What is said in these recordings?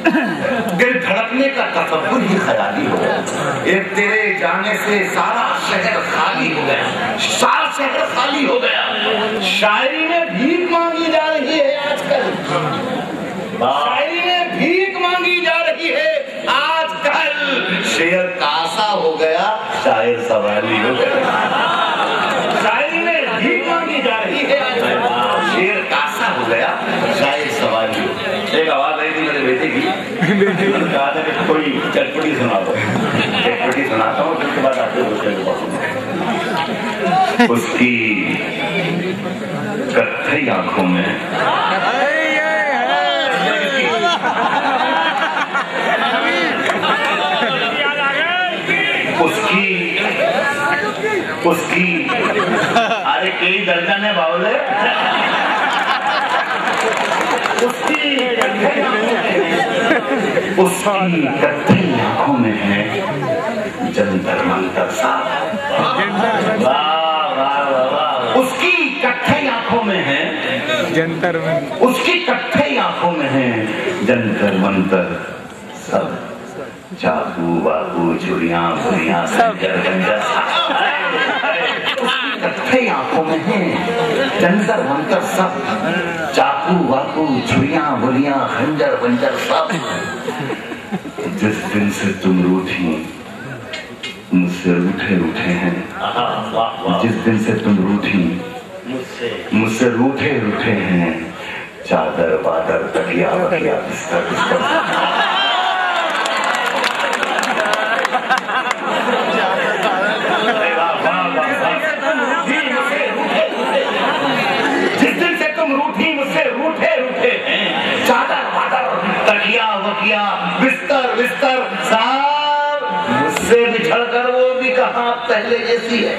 दिल धड़कने का तसव्वुर ही ख्याली हो गया। एक तेरे जाने से सारा शहर खाली हो गया, सारा शहर खाली हो गया। शायरी में भीख मांगी जा रही है आजकल, शायरी में भीख मांगी जा रही है आजकल। शेर कासा हो गया, शायर सवाली हो गया। शायरी में भीख मांगी जा रही है आजकल, शेर कासा हो गया, शायर सवाली। एक आवाज आई थी मेरे बेटे की, मैंने कहा था कि कोई चटपटी सुना दो, चटपटी सुनाता हूँ, उसके बाद आपको उसकी कत्थई आंखों में उसकी अरे कई दर्जन है बावले, उसकी कत्थई आंखों में है जंतर मंतर साहब। उसकी कत्थई आंखों में है जंतर, उसकी कत्थई आंखों में है जंतर मंतर सब, चाकू बाकू छुरियां बुरियां खंजर गंजर, कत्थई आंखों में है जंतर मंतर सब, चाकू वाकू छुरियां बुरियां खंजर बंजर सब। जिस दिन से तुम रूठी मुझसे रूठे रूठे हैं, जिस दिन से तुम रूठी मुझसे रूठे रूठे हैं, चादर बादर तकिया बकिया बिस्तर बिस्तर। जिस दिन से तुम रूठी मुझसे रूठे रूठे हैं, चादर बादर तकिया बकिया बिस्तर बिस्तर साहब। मुझसे बिछड़ कर वो भी कहाँ पहले जैसी है,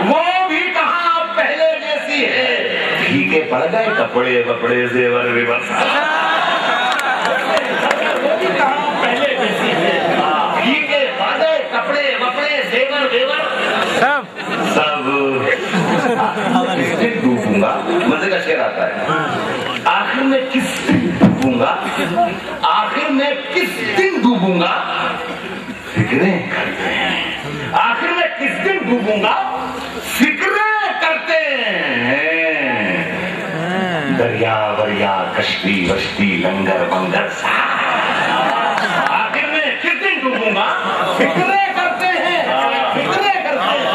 वो भी कहाँ पहले जैसी है। फीके पड़ गए कपड़े वपड़े जेवर वेवर, वो भी कहाँ पहले जैसी है। फीके पड़ गए कपड़े वपड़े जेवर वेवर सब सब। किस दिन डूबूंगा, मजे का शेर आता है, आखिर में किस दिन डूबूंगा, आखिर में किस दिन डूबूंगा, फिक्रें करते हैं। आखिर में किस दिन डूबूंगा, फिक्रें करते हैं। दरिया वरिया कश्ती वश्ती लंगर बंगर साहब। आखिर में किस दिन डूबूंगा, फिक्रें करते हैं, फिक्रें करते हैं,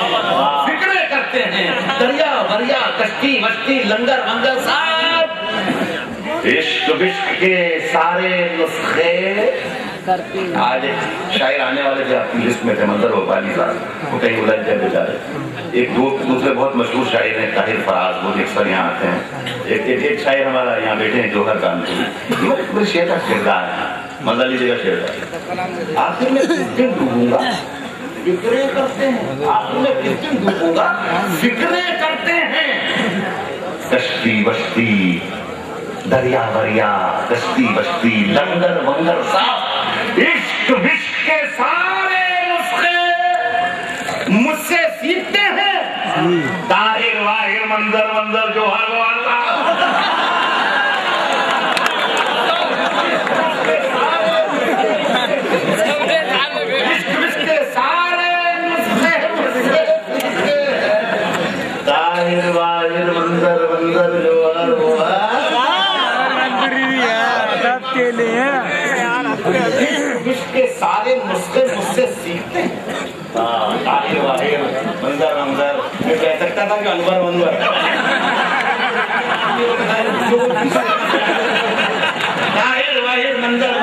फिक्रें करते हैं। दरिया वरिया कश्ती वश्ती लंगर बंगर साहब। इश्क विश्क के सारे नुस्खे आज शायर आने वाले थे आपकी लिस्ट में थे, मंजर भोपाली साहब, वो कहीं उलझ गए बेचारे। एक दो दूसरे बहुत मशहूर शायर हैं ताहिर फराज, वो अक्सर यहाँ आते हैं। एक शायर हमारा यहाँ बैठे हैं जोहर कानपुरी, शेर का किरदार है, मजा लीजिएगा शेर का। आखिर में किस दिन डूबूंगा, फिक्रें करते हैं। आखिर में किस दिन डूबूंगा, फिक्रें करते हैं। कश्ती बश्ती दरिया वरिया कश्ती बश्ती लंगर वंगर साहब। इश्क विश्क के सारे नुस्खे मुझसे सीखते हैं। ताहिर वाहिर मंजर मंजर जोहर वाला इश्क विश्क के सारे नुस्खे मुझसे सीखते हैं। ताहिर वाहिर मंजर मंजर जोहर वाला के लिए के सारे नुस्खे मुझसे सीखते हैं। ताहिर वाहिर मंजर मंजर, मैं कह सकता था कि अनवर मनवर। ताहिर वाहिर मंजर